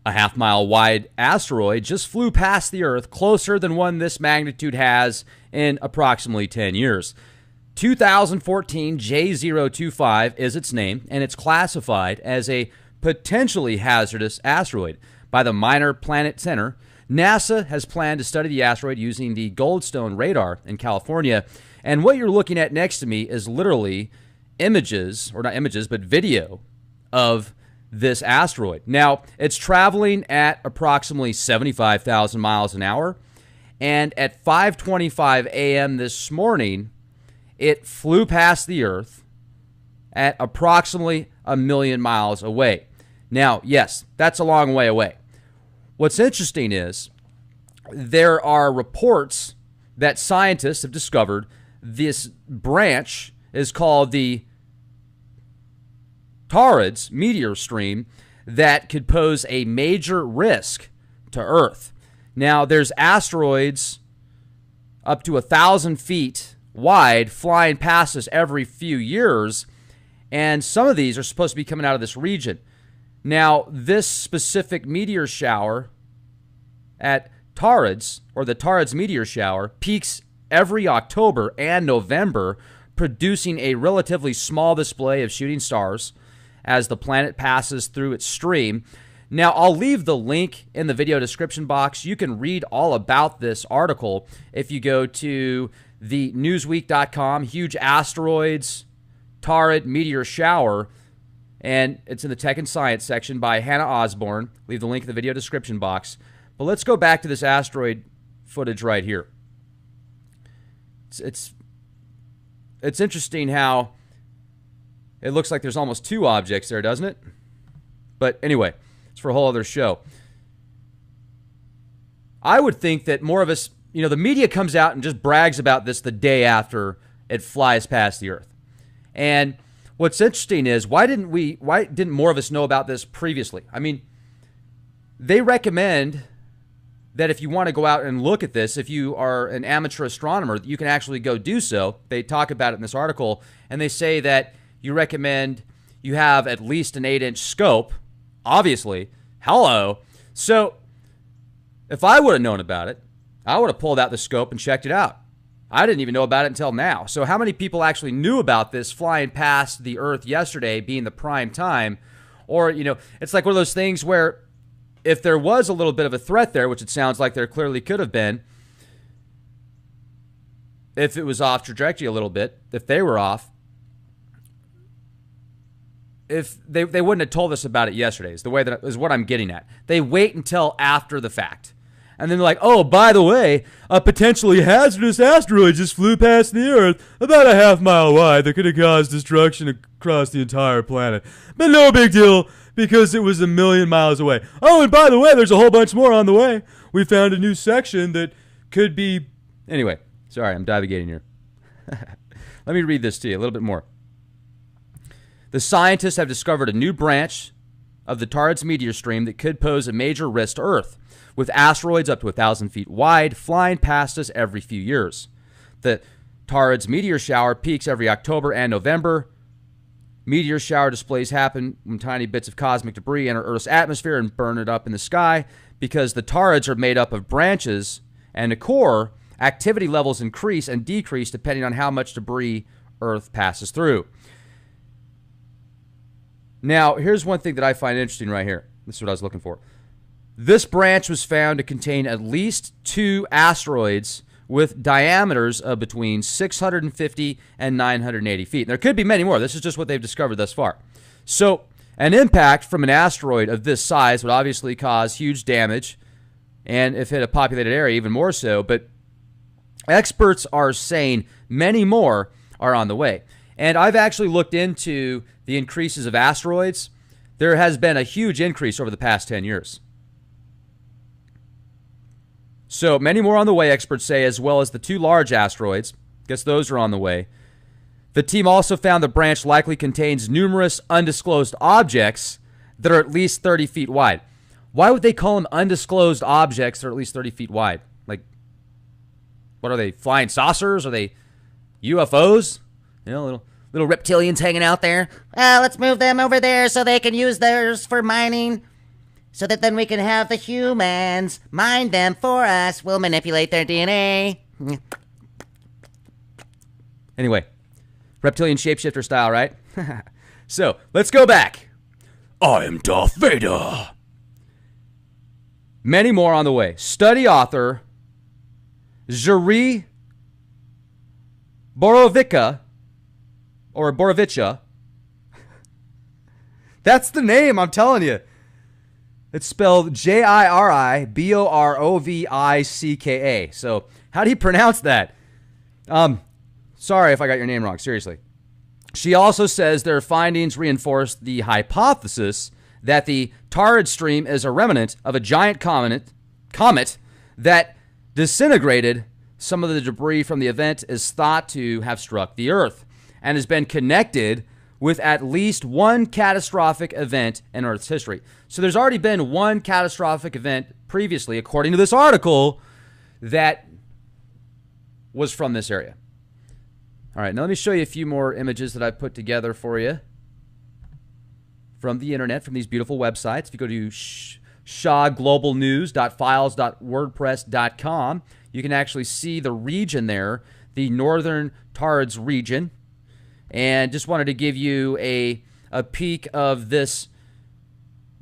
A half-mile wide asteroid just flew past the Earth closer than one this magnitude has in approximately 10 years. 2014 J025 is its name, and it's classified as a potentially hazardous asteroid by the Minor Planet Center. NASA has planned to study the asteroid using the Goldstone radar in California, and what you're looking at next to me is literally images, or not images, but video of this asteroid. Now, it's traveling at approximately 75,000 miles an hour, and at 5:25 a.m. this morning, it flew past the Earth at approximately 1,000,000 miles away. Now, yes, that's a long way away. What's interesting is there are reports that scientists have discovered this branch is called the Asteroid meteor stream that could pose a major risk to Earth. Now, there's asteroids up to 1,000 feet wide flying past us every few years, and some of these are supposed to be coming out of this region. Now, this specific meteor shower at Asteroid, or the Asteroid meteor shower, peaks every October and November, producing a relatively small display of shooting stars as the planet passes through its stream. Now, I'll leave the link in the video description box. You can read all about this article if you go to the newsweek.com, huge asteroids, Asteroid meteor shower, and it's in the Tech and Science section by Hannah Osborne. Leave the link in the video description box. But let's go back to this asteroid footage right here. It's interesting how it looks like there's almost two objects there, doesn't it? But anyway, it's for a whole other show. I would think that more of us, the media comes out and just brags about this the day after it flies past the Earth. And what's interesting is, why didn't more of us know about this previously? I mean, they recommend that if you want to go out and look at this, if you are an amateur astronomer, you can actually go do so. They talk about it in this article, and they say that you recommend you have at least an 8-inch scope, obviously. Hello. So if I would have known about it, I would have pulled out the scope and checked it out. I didn't even know about it until now. So how many people actually knew about this flying past the Earth yesterday being the prime time? Or, it's like one of those things where if there was a little bit of a threat there, which it sounds like there clearly could have been, if it was off trajectory a little bit, if they were off, if they wouldn't have told us about it yesterday, is what I'm getting at. They wait until after the fact. And then they're like, oh, by the way, a potentially hazardous asteroid just flew past the Earth about a half-mile wide that could have caused destruction across the entire planet. But no big deal, because it was 1,000,000 miles away. Oh, and by the way, there's a whole bunch more on the way. We found a new section that could be... Anyway, sorry, I'm divagating here. Let me read this to you a little bit more. The scientists have discovered a new branch of the Asteroid meteor stream that could pose a major risk to Earth, with asteroids up to 1,000 feet wide flying past us every few years. The Asteroid meteor shower peaks every October and November. Meteor shower displays happen when tiny bits of cosmic debris enter Earth's atmosphere and burn it up in the sky. Because the Asteroids are made up of branches and a core, activity levels increase and decrease depending on how much debris Earth passes through. Now, here's one thing that I find interesting right here. This is what I was looking for. This branch was found to contain at least 2 asteroids with diameters of between 650 and 980 feet. There could be many more. This is just what they've discovered thus far. So, an impact from an asteroid of this size would obviously cause huge damage, and if hit a populated area, even more so. But experts are saying many more are on the way. And I've actually looked into the increases of asteroids. There has been a huge increase over the past 10 years. So many more on the way, experts say, as well as the 2 large asteroids. Guess those are on the way. The team also found the branch likely contains numerous undisclosed objects that are at least 30 feet wide. Why would they call them undisclosed objects that are at least 30 feet wide? Like, what are they, flying saucers? Are they UFOs? Little reptilians hanging out there. Let's move them over there so they can use theirs for mining. so that then we can have the humans mind them for us. We'll manipulate their DNA. Anyway, reptilian shapeshifter style, right? So, let's go back. I am Darth Vader. Many more on the way. Study author Zuri Borovica, or Borovicha. That's the name, I'm telling you. It's spelled Jiriborovicka. So, how do you pronounce that? Sorry if I got your name wrong, seriously. She also says their findings reinforce the hypothesis that the Taurid stream is a remnant of a giant comet that disintegrated. Some of the debris from the event is thought to have struck the Earth and has been connected with at least one catastrophic event in Earth's history. So there's already been one catastrophic event previously, according to this article, that was from this area. All right, now let me show you a few more images that I've put together for you from the internet, from these beautiful websites. If you go to shahglobalnews.files.wordpress.com, you can actually see the region there, the Northern Taurids region. And just wanted to give you a peek of this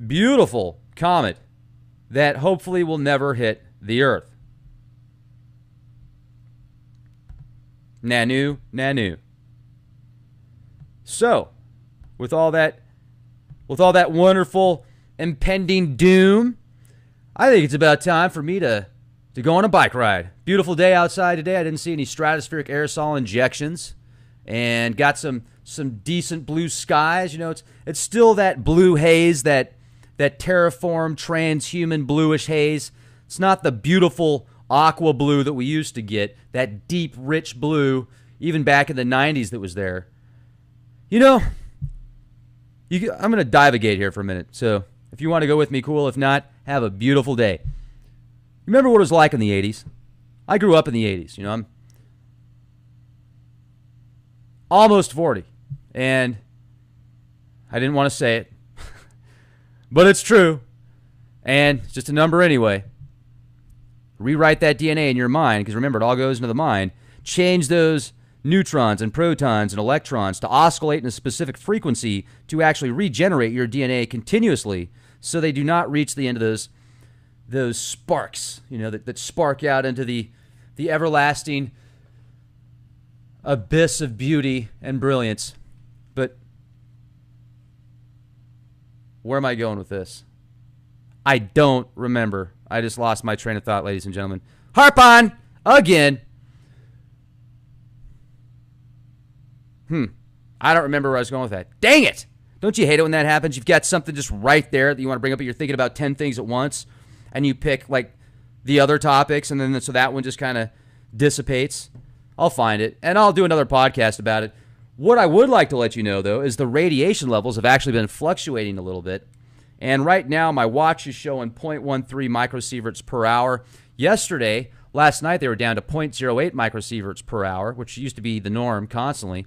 beautiful comet that hopefully will never hit the Earth. Nanu, nanu. So, with all that wonderful impending doom, I think it's about time for me to go on a bike ride. Beautiful day outside today. I didn't see any stratospheric aerosol injections, and got some decent blue skies. You know, it's still that blue haze, that terraform transhuman bluish haze. It's not the beautiful aqua blue that we used to get, that deep, rich blue, even back in the 90s that was there. You know, I'm going to divagate here for a minute. So if you want to go with me, cool. If not, have a beautiful day. Remember what it was like in the 80s? I grew up in the 80s. You know, I'm almost 40. And I didn't want to say it, but it's true. And it's just a number anyway. Rewrite that DNA in your mind, because remember, it all goes into the mind. Change those neutrons and protons and electrons to oscillate in a specific frequency to actually regenerate your DNA continuously, so they do not reach the end of those sparks, you know, that spark out into the everlasting abyss of beauty and brilliance. But where am I going with this? I don't remember. I just lost my train of thought, ladies and gentlemen. Harp on again. I don't remember where I was going with that. Dang it! Don't you hate it when that happens? You've got something just right there that you want to bring up, but you're thinking about 10 things at once, and you pick like the other topics, and then so that one just kind of dissipates. I'll find it, and I'll do another podcast about it. What I would like to let you know, though, is the radiation levels have actually been fluctuating a little bit. And right now, my watch is showing 0.13 microsieverts per hour. Last night, they were down to 0.08 microsieverts per hour, which used to be the norm constantly.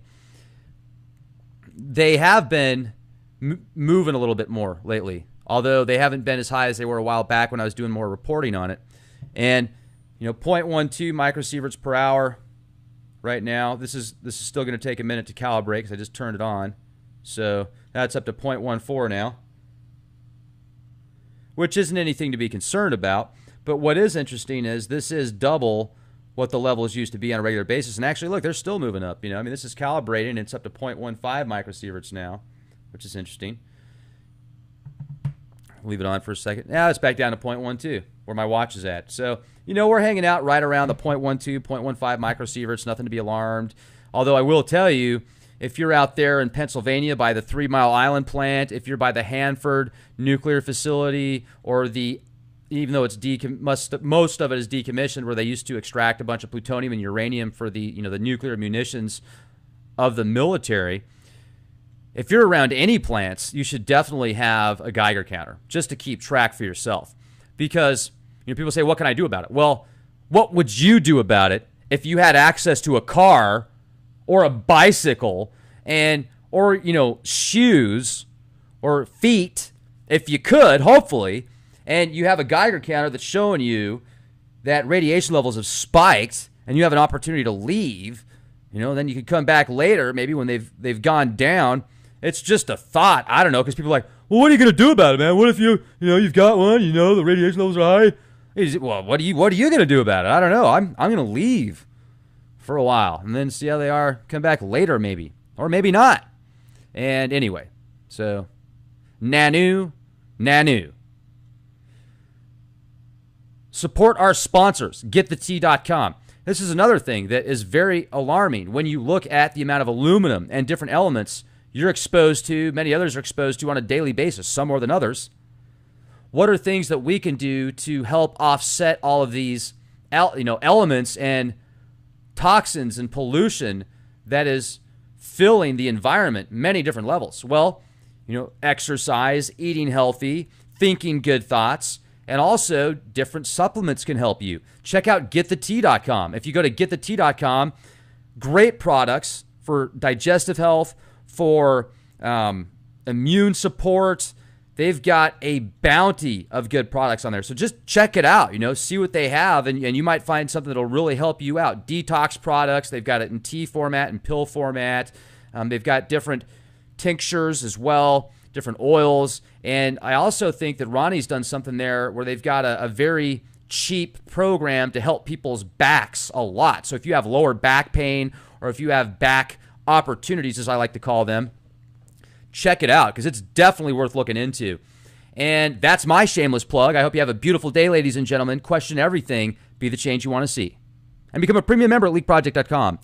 They have been moving a little bit more lately, although they haven't been as high as they were a while back when I was doing more reporting on it. And, you know, 0.12 microsieverts per hour right now. This is still going to take a minute to calibrate because I just turned it on. So that's up to 0.14 now, which isn't anything to be concerned about. But what is interesting is this is double what the levels used to be on a regular basis. And actually, look, they're still moving up. You know, I mean, this is calibrating, and it's up to 0.15 microsieverts now, which is interesting. Leave it on for a second. Now it's back down to 0.12, where my watch is at. So, you know, we're hanging out right around the 0.12, 0.15 microsieverts, nothing to be alarmed. Although I will tell you, if you're out there in Pennsylvania by the 3 Mile Island plant, if you're by the Hanford nuclear facility, or even though it's most of it is decommissioned, where they used to extract a bunch of plutonium and uranium for the nuclear munitions of the military. If you're around any plants, you should definitely have a Geiger counter just to keep track for yourself. Because people say, what can I do about it? Well, what would you do about it if you had access to a car or a bicycle or shoes or feet, if you could, hopefully, and you have a Geiger counter that's showing you that radiation levels have spiked, and you have an opportunity to leave, then you can come back later, maybe when they've gone down. It's just a thought. I don't know, because people are like, well, what are you going to do about it, man? What if you've got one, the radiation levels are high? Well, what are you going to do about it? I don't know. I'm going to leave for a while and then see how they are. Come back later, maybe, or maybe not. And anyway, so nanu. Support our sponsors, getthetea.com. This is another thing that is very alarming when you look at the amount of aluminum and different elements you're exposed to, many others are exposed to on a daily basis, some more than others. What are things that we can do to help offset all of these elements and toxins and pollution that is filling the environment, many different levels? Well, exercise, eating healthy, thinking good thoughts, and also different supplements can help you. Check out getthetea.com. If you go to getthetea.com, great products for digestive health, for immune support. They've got a bounty of good products on there. So just check it out, see what they have, and you might find something that'll really help you out. Detox products, they've got it in tea format and pill format. They've got different tinctures as well, different oils. And I also think that Ronnie's done something there where they've got a very cheap program to help people's backs a lot. So if you have lower back pain, or if you have back opportunities, as I like to call them, check it out, because it's definitely worth looking into. And that's my shameless plug. I hope you have a beautiful day, ladies and gentlemen. Question everything. Be the change you want to see. And become a premium member at leakproject.com.